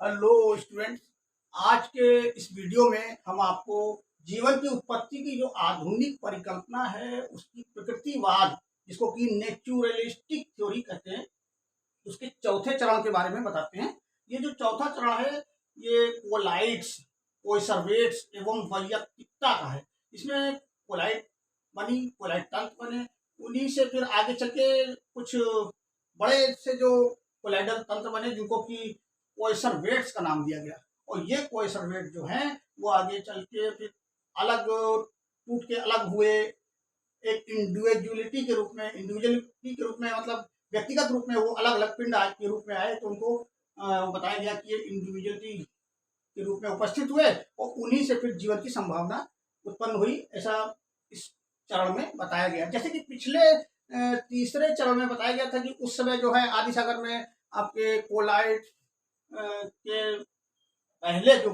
Hello students. आज के इस वीडियो में हम आपको जीवन की उत्पत्ति की जो आधुनिक परिकल्पना है उसकी प्रकृतिवाद, जिसको कि नेचुरलिस्टिक थ्योरी कहते हैं, उसके चौथे चरण के बारे में बताते हैं। ये जो चौथा चरण है ये कोलाइट्स, कोइसर्वेट्स एवं वैयक्तिकता का है। इसमें कोलाइट बनी, कोलाइट तंत्र बने, उन्हीं से फिर आगे चल के कुछ बड़े से जो कोलाइडल तंत्र बने जिनको कि कोइसर्वेट्स का नाम दिया गया। और ये कोइसर्वेट जो हैं वो आगे चल के फिर अलग टूट के अलग हुए, एक इंडिविजुअलिटी के रूप में मतलब व्यक्तिगत रूप में वो अलग अलग पिंड के रूप में आए, तो उनको बताया गया कि ये इंडिविजुअलिटी के रूप में उपस्थित हुए और उन्हीं से फिर जीवन की संभावना उत्पन्न हुई, ऐसा इस चरण में बताया गया। जैसे कि पिछले तीसरे चरण में बताया गया था कि उस समय जो है आदि सागर में आपके कोलाइट के पहले जो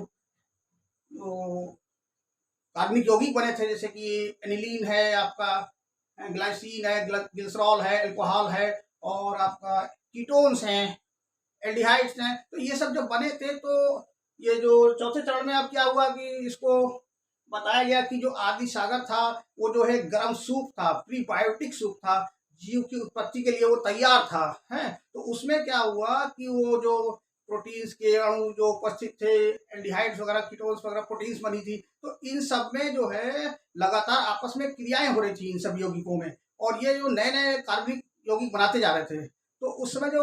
कार्बनिक यौगिक बने थे, जैसे कि एनिलीन है, आपका ग्लाइसिन है, ग्लिसरॉल है, अल्कोहल है, और आपका कीटोन्स हैं, एल्डिहाइड्स हैं। तो ये सब जब बने थे तो ये जो चौथे चरण में अब क्या हुआ कि इसको बताया गया कि जो आदि सागर था वो जो है गर्म सूप था, प्रीबायोटिक सूप था, जीव की उत्पत्ति के लिए वो तैयार था है। तो उसमें क्या हुआ कि वो जो प्रोटीन्स के अणु जो उपस्थित थे, एल्डिहाइड्स वगैरह, कीटोन्स वगैरह, प्रोटीन्स बनी थी, तो इन सब में जो है लगातार आपस में क्रियाएं हो रही थी इन सब यौगिकों में, और ये जो नए नए कार्बनिक यौगिक बनाते जा रहे थे। तो उस समय जो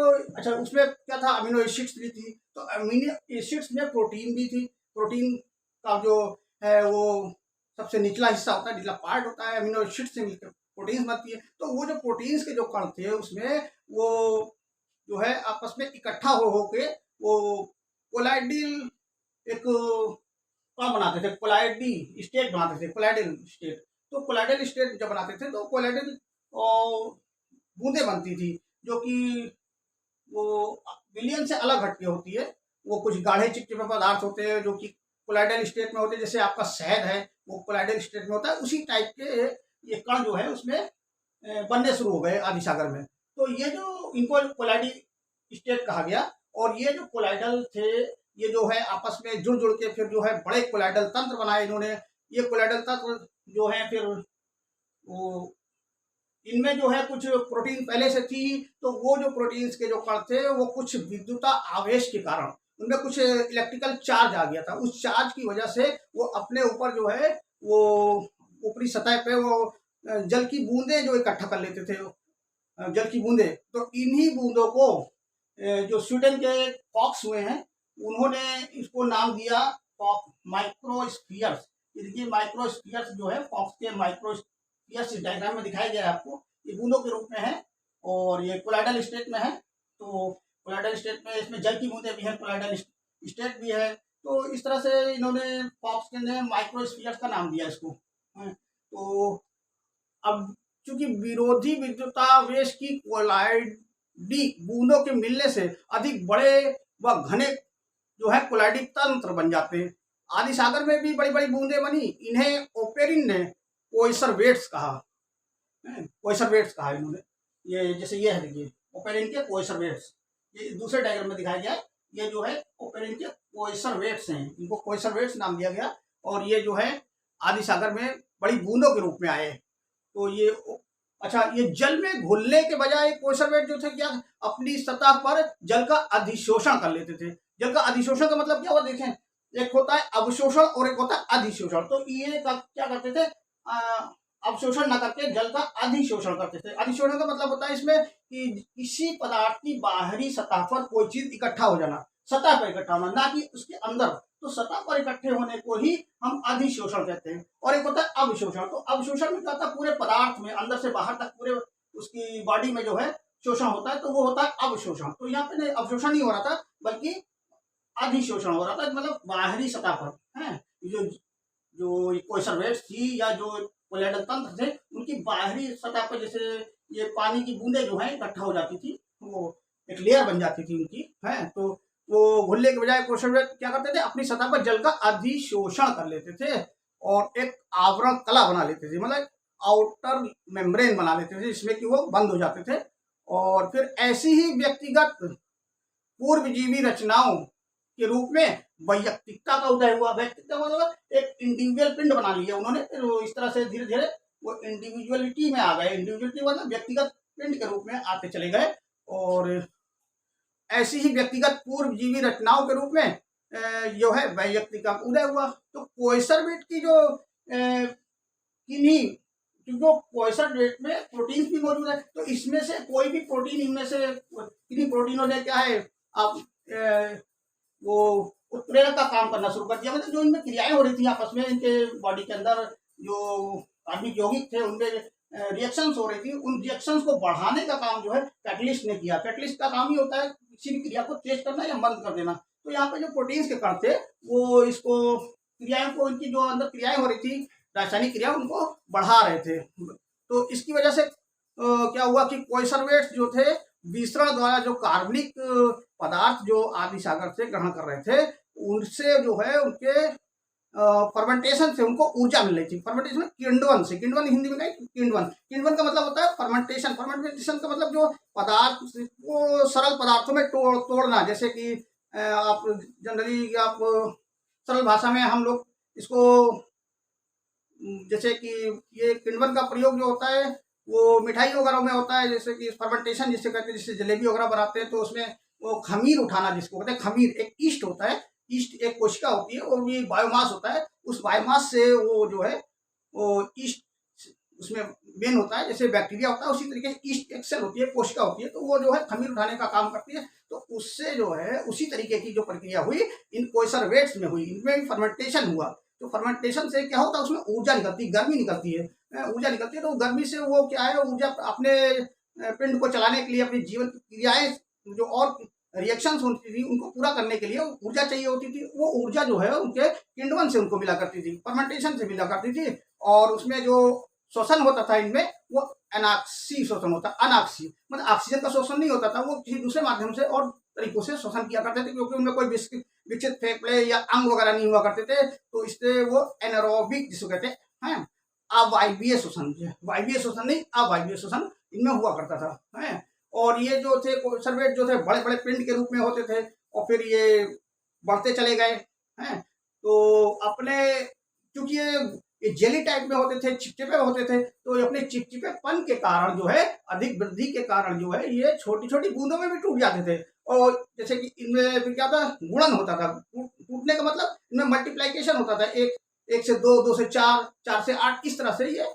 उसमें क्या था, अमीनो एसिड्स भी थी। तो अमीनो एसिड्स में प्रोटीन भी थी। प्रोटीन का जो है वो सबसे निचला हिस्सा होता है, निचला पार्ट होता है, अमीनो एसिड से मिलकर प्रोटीन्स बनती है। तो वो जो प्रोटीन्स के जो कण थे उसमें वो जो है आपस में इकट्ठा हो के वो कोलाइडल एक कण बनाते थे, कोलाइडी स्टेट बनाते थे, कोलाइडल स्टेट। तो कोलाइडल स्टेट जब बनाते थे तो कोलाइडल बूंदे बनती थी, जो कि वो विलियन से अलग हटके होती है। वो कुछ गाढ़े चिपचिपे पदार्थ होते हैं जो कि कोलाइडल स्टेट में होते हैं। जैसे आपका शहद है वो कोलाइडल स्टेट में होता है, उसी टाइप के ये कण जो है उसमें बनने शुरू हो गए आदि सागर में। तो ये जो इनको कोलाइडी स्टेट कहा गया, और ये जो कोलाइडल थे ये जो है आपस में जुड़ जुड़ के फिर जो है बड़े कोलाइडल तंत्र बनाए इन्होंने। ये कोलाइडल तंत्र जो है फिर वो इनमें जो है कुछ प्रोटीन पहले से थी, तो वो जो प्रोटीन्स के जो कण थे वो कुछ विद्युत आवेश के कारण उनमें कुछ इलेक्ट्रिकल चार्ज आ गया था। उस चार्ज की वजह से वो अपने ऊपर जो है वो ऊपरी सतह पे वो जल की बूंदें जो इकट्ठा कर लेते थे, जल की बूंदें। तो इन्हीं बूंदों को जो स्वीडन के फॉक्स हुए हैं उन्होंने इसको नाम दिया माइक्रोस्फीयर्स। देखिए माइक्रोस्फीयर्स जो है फॉक्स के माइक्रोस्फीयर्स इस डायग्राम में दिखाया गया है आपको, ये बूंदों के रूप में है और ये कोलाइडल स्टेट में है। तो कोलाइडल स्टेट में इसमें जल की बूंदें भी हैं, कोलाइडल स्टेट भी है। तो इस तरह से इन्होंने फॉक्स ने माइक्रोस्फीयर्स का नाम दिया इसको। तो अब चूंकि विरोधी विद्युतावेश की कोलाइडी बूंदों के मिलने से अधिक बड़े व घने जो है कोलाइडी तंत्र बन जाते हैं। आदि सागर में भी बड़ी बड़ी बूंदें बनी, इन्हें ओपेरिन ने कोइसर्वेट्स कहा। कोइसर्वेट्स कहा इन्होंने। ये जैसे ये है, देखिए ओपेरिन के कोइसर्वेट्स, ये दूसरे डायग्राम में दिखाया गया है। ये जो है ओपेरिन के कोइसर्वेट्स हैं, इनको कोइसर्वेट्स नाम दिया गया। और ये जो है आदि सागर में बड़ी बूंदों के रूप में आए। तो ये ये जल में घुलने के बजाय कोइसर्वेट जो थे क्या अपनी सतह पर जल का अधिशोषण कर लेते थे। जल का अधिशोषण का मतलब क्या हुआ, देखें, एक होता है अवशोषण और एक होता है अधिशोषण। तो ये क्या करते थे, अवशोषण न करके जल का अधिशोषण करते थे। अधिशोषण का मतलब होता है इसमें कि किसी पदार्थ की बाहरी सतह पर कोई चीज इकट्ठा हो जाना, सतह पर इकट्ठा होना, ना कि उसके अंदर। तो सतह पर इकट्ठे होने को ही हम अधिशोषण कहते हैं। और एक होता है अवशोषण। तो अवशोषण में क्या होता है, पूरे पदार्थ में अंदर से बाहर तक पूरे उसकी बॉडी में जो है शोषण होता है, तो वो होता है अवशोषण। तो यहाँ पे अवशोषण नहीं हो रहा था बल्कि अधिशोषण हो रहा था, मतलब बाहरी सतह पर है। जो जो कोइसर्वेट्स थी या जो कोलाइडल तंत्र थे उनकी बाहरी सतह पर जैसे ये पानी की बूंदें जो है इकट्ठा हो जाती थी, वो एक लेयर बन जाती थी उनकी है। तो वो घुलने के बजाय कोइसर्वेट क्या करते थे, अपनी सतह पर जल का अधिशोषण कर लेते थे और एक आवरण कला बना लेते थे, मतलब आउटर मेम्ब्रेन बना लेते थे जिसमें कि वो बंद हो जाते थे। और फिर ऐसी ही व्यक्तिगत पूर्वजीवी रचनाओं के रूप में वैयक्तिकता का उदय हुआ। वैयक्तिकता मतलब एक इंडिविजुअल पिंड बना लिया उन्होंने, फिर इस तरह से धीरे धीरे वो इंडिविजुअलिटी में आ गए। इंडिविजुअलिटी मतलब व्यक्तिगत पिंड के रूप में आते चले गए, और ऐसी ही व्यक्तिगत पूर्वजीवी रचनाओं के रूप में जो है वैयक्तिक का उदय हुआ। तो कोइसरवेट की जो किन्हीं जो कोइसरवेट में प्रोटीन भी मौजूद है, तो इसमें से कोई भी प्रोटीन, इनमें से किन्हीं प्रोटीनों ने क्या है आप वो उत्प्रेरक का काम करना शुरू कर दिया। मतलब जो इनमें क्रियाएं हो रही थी आपस में, इनके बॉडी के अंदर जो कार्बनिक यौगिक थे उनमें रिएक्शंस हो रही थी, उन रिएक्शंस को बढ़ाने का काम जो है कैटलिस्ट ने किया। कैटलिस्ट का काम ही होता है किसी भी क्रिया को तेज करना या बंद कर देना। तो यहाँ पे जो प्रोटीन्स के कण थे वो इसको क्रियाओं को, इनकी जो अंदर क्रियाएं हो रही थी रासायनिक क्रिया, उनको बढ़ा रहे थे। तो इसकी वजह से क्या हुआ कि कोइसरवेट्स जो थे विसरण द्वारा जो कार्बनिक पदार्थ जो आदि सागर से ग्रहण कर रहे थे, उनसे जो है उनके फर्मेंटेशन से उनको ऊर्जा मिल रही थी। फर्मेंटेशन किण्वन से, किण्वन हिंदी में क्या है, किण्वन, किण्वन का मतलब होता है फर्मेंटेशन। फर्मेंटेशन का मतलब जो पदार्थ को सरल पदार्थों में तोड़ना। जैसे कि आप जनरली आप सरल भाषा में हम लोग इसको, जैसे कि ये किण्वन का प्रयोग जो होता है वो मिठाई वगैरह में होता है, जैसे कि फर्मेंटेशन जिससे कहते हैं, जिससे जलेबी वगैरह बनाते हैं तो उसमें वो खमीर उठाना जिसको कहते हैं, खमीर एक ईस्ट होता है, ईस्ट एक कोशिका होती है और ये बायोमास होता है। उस बायोमास से वो जो है वो ईस्ट उसमें मेन होता है, जैसे बैक्टीरिया होता है उसी तरीके से ईस्ट एक सेल होती है, कोशिका होती है, तो वो जो है खमीर उठाने का काम करती है। तो उससे जो है उसी तरीके की जो प्रक्रिया हुई इन कोइसरवेट्स में हुई, इनमें फर्मेंटेशन हुआ। तो फर्मेंटेशन से क्या होता है, उसमें ऊर्जा निकलती है, गर्मी निकलती है, ऊर्जा निकलती है। तो गर्मी से वो क्या है, ऊर्जा अपने पिंड को चलाने के लिए, अपनी जीवन क्रियाएं जो और रिएक्शंस होती थी उनको पूरा करने के लिए ऊर्जा चाहिए होती थी। वो ऊर्जा जो है उनके किण्वन से उनको मिला करती थी, फर्मेंटेशन से मिला करती थी। और उसमें जो शोषण होता था इनमें वो अनाक्सी शोषण होता, अनाक्सी मतलब ऑक्सीजन का शोषण नहीं होता था, वो किसी दूसरे माध्यम से और तरीकों से शोषण किया करते थे, क्योंकि उनमें कोई विकसित फेफड़े या अंग वगैरह नहीं हुआ करते थे। तो इससे वो एनारोबिक जिसको कहते हैं अवायवीय शोषण, वायवीय शोषण नहीं अवायवीय शोषण इनमें हुआ करता था है। और ये जो थे कोइसरवेट जो थे बड़े बड़े पिंड के रूप में होते थे, और फिर ये बढ़ते चले गए हैं। तो अपने क्योंकि ये जेली टाइप में होते थे, चिपचिपे होते थे, तो अपने चिपचिपेपन के कारण जो है, अधिक वृद्धि के कारण जो है, ये छोटी छोटी बूंदों में भी टूट जाते थे। और जैसे कि इनमें फिर क्या था, गुणन होता था। टूटने का मतलब इनमें मल्टीप्लाइकेशन होता था, एक से दो, दो से चार, चार से आठ, इस तरह से ये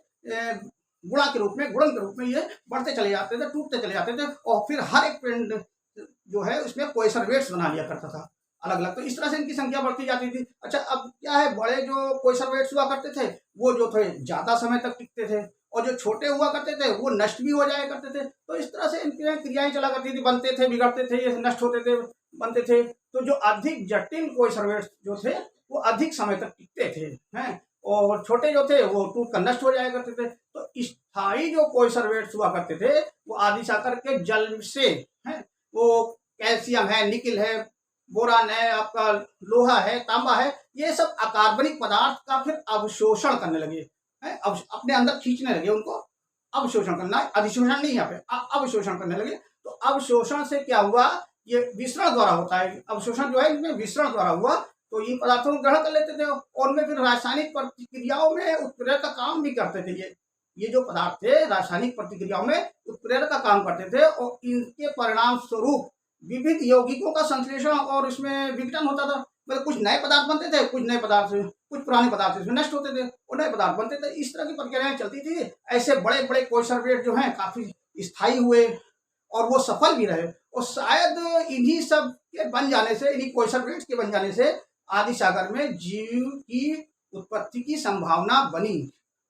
गुणा के रूप में, गुणन के रूप में ये बढ़ते चले जाते थे, टूटते चले जाते थे। और फिर हर एक पिंड जो है उसमें कोइसरवेट्स बना लिया करता था अलग अलग। तो इस तरह से इनकी संख्या बढ़ती जाती थी। अच्छा, अब क्या है, बड़े जो कोइसरवेट्स हुआ करते थे वो जो थे ज्यादा समय तक टिकते थे, और जो छोटे हुआ करते थे वो नष्ट भी हो जाया करते थे। तो इस तरह से इनकी क्रियाएं चला करती थी, बनते थे, बिगड़ते थे, ये नष्ट होते थे, बनते थे। तो जो अधिक जटिल कोइसरवेट्स जो थे वो अधिक समय तक टिकते थे हैं, और छोटे जो थे वो टूट कर नष्ट हो जाया करते थे। तो स्थायी जो कोइसरवेट्स हुआ करते थे वो आदि सागर के जल से हैं, वो कैल्शियम है, निकिल है, बोरान है, आपका लोहा है, तांबा है, ये सब अकार्बनिक पदार्थ का फिर अवशोषण करने लगे हैं, अपने अंदर खींचने लगे उनको। अवशोषण करना, अधिशोषण नहीं, यहाँ पे अवशोषण करने लगे। तो अवशोषण से क्या हुआ, ये विसरण द्वारा होता है। अवशोषण जो है इनमें विसरण द्वारा हुआ, तो इन पदार्थों को ग्रहण कर लेते थे और उनमें फिर रासायनिक प्रतिक्रियाओं में उत्प्रेरक का काम भी करते थे। ये जो पदार्थ थे रासायनिक प्रतिक्रियाओं में उत्प्रेरक का काम करते थे, और इनके परिणाम स्वरूप विविध यौगिकों का संश्लेषण और इसमें विघटन होता था। मतलब कुछ नए पदार्थ बनते थे, कुछ नए पदार्थ, कुछ पुराने पदार्थ इसमें नष्ट होते थे और नए पदार्थ बनते थे। इस तरह की प्रक्रियाएं चलती थी। ऐसे बड़े बड़े कोइसरवेट जो हैं काफी स्थायी हुए और वो सफल भी रहे, और शायद इन्हीं सब के बन जाने से, इन्हीं कोइसरवेट्स के बन जाने से आदि सागर में जीव की उत्पत्ति की संभावना बनी।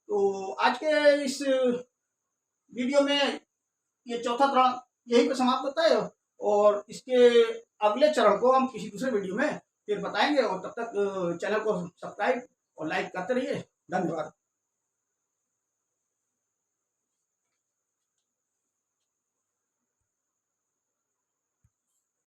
तो आज के इस वीडियो में ये चौथा चरण यही पे समाप्त होता है, और इसके अगले चरण को हम किसी दूसरे वीडियो में फिर बताएंगे। और तब तक चैनल को सब्सक्राइब और लाइक करते रहिए। धन्यवाद।